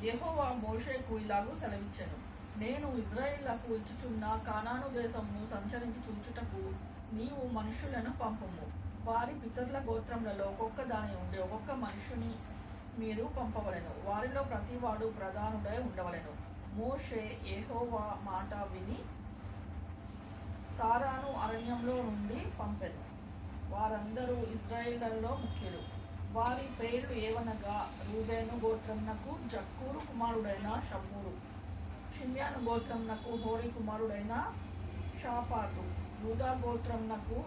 యెహోవా మోషేకు ఇలాగూ సెలవిచ్చెను, నేను ఇశ్రాయేలులకు ఇచ్చుచున్న కానాను దేశమును సంచరించి చూచుటకు నీవు మనుషులను పంపుము. వారి పితరుల గోత్రములలో ఒక్కొక్క దాని నుండి ఒక్కొక్క మనుషుని మీరు పంపవలెను. వారిలో ప్రతివాడు ప్రధానుడై ఉండవలెను. మోషే యెహోవా మాట విని సారాను అరణ్యంలో నుండి పంపెను. వారందరూ ఇశ్రాయేలులో ముఖ్యులు. వారి పేర్లు ఏవనగా, రూబేను గోత్రమునకు జక్కూరు కుమారుడైన షమ్మూరు, షిమ్యాను గోత్రమునకు హోరీ కుమారుడైన షాపాతు, యూదా గోత్రమునకు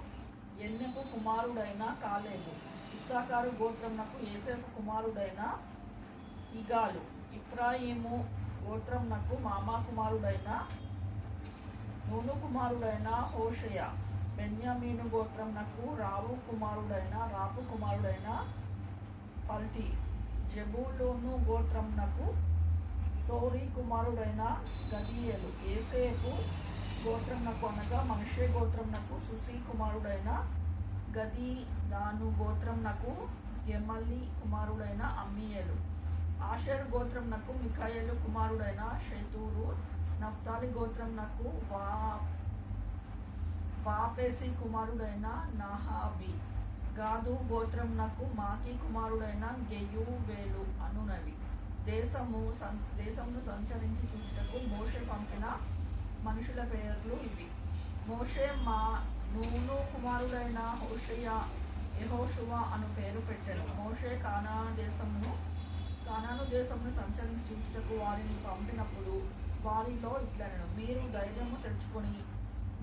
యెన్నెపు కుమారుడైన కాలేబు, ఇస్సాకారు గోత్రమునకు యోసేపు కుమారుడైన ఇగాలు, ఇఫ్రాయిము గోత్రమునకు మామా కుమారుడైన నూను కుమారుడైన హోషేయ, బెన్యామీను గోత్రమునకు రాపు కుమారుడైన పల్తి, జెబూలూను గోత్రమునకు సోరీ కుమారుడైన గదీయేలు, యోసేపు గోత్రమునకు అనగా మనష్షే గోత్రమునకు సుసి కుమారుడైన గదీ, దాను గోత్రమునకు గెమలి కుమారుడైన అమ్మీయేలు, ఆషేరు గోత్రమునకు మిఖాయేలు కుమారుడైన షెతూరు, నఫ్తాలి గోత్రమునకు వాపేసి కుమారుడైన నహాబి, గాదు గోత్రమునకు మాకి కుమారుడైన గెయువేలు అనునవి. దేశమును సంచరించి చూచుటకు మోషే పంపిన మనుషుల పేర్లు ఇవి. మోషే నూను కుమారుడైన హోషేయ యెహోషువ అను పేరు పెట్టెను. మోషే కానాను దేశమును సంచరించి చూచుటకు వారిని పంపినప్పుడు వారిలో ఇట్లనెను, మీరు ధైర్యము తెచ్చుకొని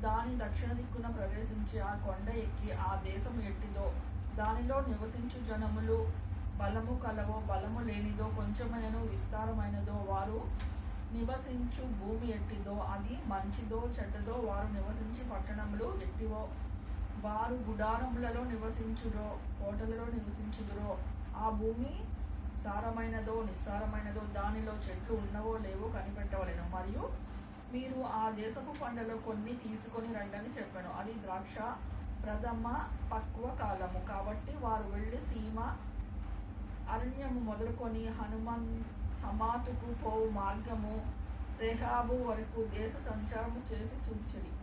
దాని దక్షిణ దిక్కున ప్రవేశించి ఆ కొండ ఎక్కి ఆ దేశము ఎట్టిదో, దానిలో నివసించు జనములు బలము కలవో బలము లేనిదో, కొంచెమైనను విస్తారమైనదో, వారు నివసించు భూమి ఎట్టిదో, అది మంచిదో చెడ్డదో, వారు నివసించి పట్టణములు ఎట్టివో, వారు గుడారములలో నివసించురో కోటలలో నివసించుదురో, ఆ భూమి సారమైనదో నిస్సారమైనదో, దానిలో చెట్లు ఉన్నవో లేవో కనిపెట్టవలెను. మరియు మీరు ఆ దేశపు పంటలో కొన్ని తీసుకొని రండని చెప్పాను. అది ద్రాక్ష ప్రథమ పక్వ కాలము కాబట్టి వారు వెళ్ళి సీమ అరణ్యము మొదలుకొని హమాతుకు పోవు మార్గము రెహాబు వరకు దేశ సంచారము చేసి చూచిరి.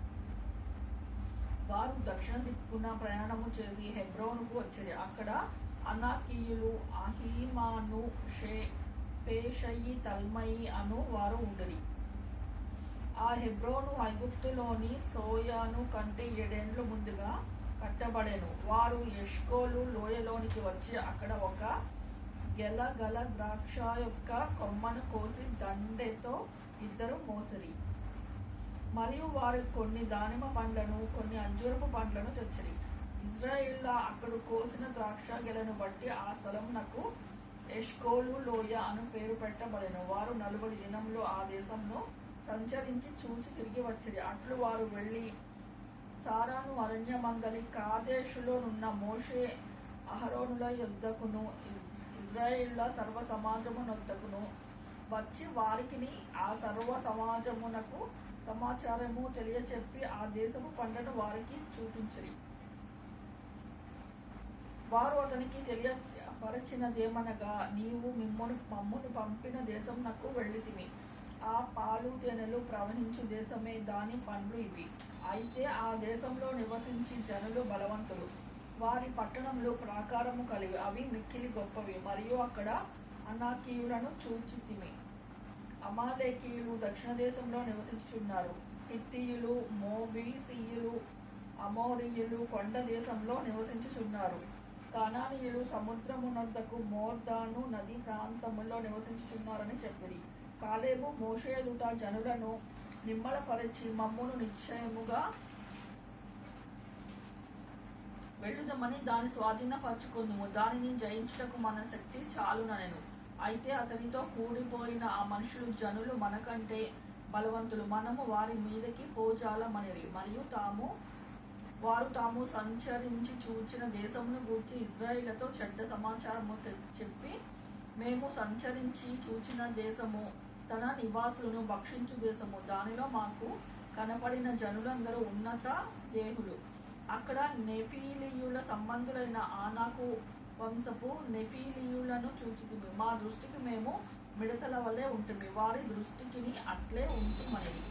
వారు దక్షిణ దిక్కున ప్రయాణము చేసి హెబ్రోనుకు వచ్చిరి. అక్కడ అనాకీయులు అహీమాను, పేషయి, తల్మయి అను వారు ఉండిరి. ఆ హెబ్రోను ఐగుప్తులోని సోయాను కంటే 7 ఏండ్లు ముందుగా కట్టబడెను. వారు ఎష్కోలు లోయలోనికి వచ్చి అక్కడ ఒక గెలగల ద్రాక్ష యొక్క కొమ్మను కోసి దండెతో 2 మోసిరి. మరియు వారు కొన్ని దానిమ్మ పండ్లను కొన్ని అంజూరపు పండ్లను తెచ్చిరి. ఇశ్రాయేలుల అక్కడ కోసిన ద్రాక్ష గెలను బట్టి ఆ స్థలమునకు ఎష్కోలు లోయ అను పేరు పెట్టబడెను. వారు 40 దినములు ఆ దేశంను సంచరించి చూచి తిరిగి వచ్చిరి. అట్లు వారు వెళ్ళి సారాను అరణ్యమంగలి కాదేశులో నున్న మోషే అహరోనుల యొద్దకును ఇశ్రాయేలుల సర్వ సమాజమునొద్దకును వచ్చి వారికిని ఆ సర్వ సమాజమునకు సమాచారము తెలియచెప్పి ఆ దేశపు పంటను వారికి చూపించిరి. వారు అతనికి తెలియపరచినదేమనగా, నీవు మమ్మును పంపిన దేశమునకు వెళ్ళితిమి. ఆ పాలు తేనెలు ప్రవహించు దేశమే, దాని పండ్లు ఇవి. అయితే ఆ దేశంలో నివసించి జనులు బలవంతులు, వారి పట్టణములు ప్రాకారము కలివి, అవి మిక్కిలి గొప్పవి. మరియు అక్కడ అనాకీయులను చూచితిమి. అమాలేకీయులు దక్షిణ దేశంలో నివసించుచున్నారు. హిత్తీయులు, మోబీసీయులు, అమోరీయులు కొండ దేశంలో నివసించుచున్నారు. కానానీయులు సముద్రమునొద్దకు మోర్దాను నది ప్రాంతములో నివసించుచున్నారని చెప్పిరి. కాలేబు మోషే ఎదుట జనులను నిమ్మలపరచి, మమ్మును నిశ్చయముగా వెళ్ళుదమని దాని స్వాధీనపరచుకుందుము, దానిని జయించుటకు మన శక్తి చాలుననెను. అయితే అతనితో కూడిపోయిన ఆ మనుషులు, జనులు మనకంటే బలవంతులు, మనము వారి మీదకి పోజాలమనిరి. మరియు వారు తాము సంచరించి చూచిన దేశమును గూర్చి ఇశ్రాయేలుతో చెడ్డ సమాచారము చెప్పి, మేము సంచరించి చూచిన దేశము తన నివాసులను భక్షించు దేశము, దానిలో మాకు కనపడిన జనులందరూ ఉన్నత దేహులు. అక్కడ నెఫీలీయుల సంబంధులైన ఆనాకు వంశపు నెఫీలీయులను చూచితిమి. మా దృష్టికి మేము మిడతల వలె ఉంటుంది, వారి దృష్టికిని అట్లే ఉంటుమనిది.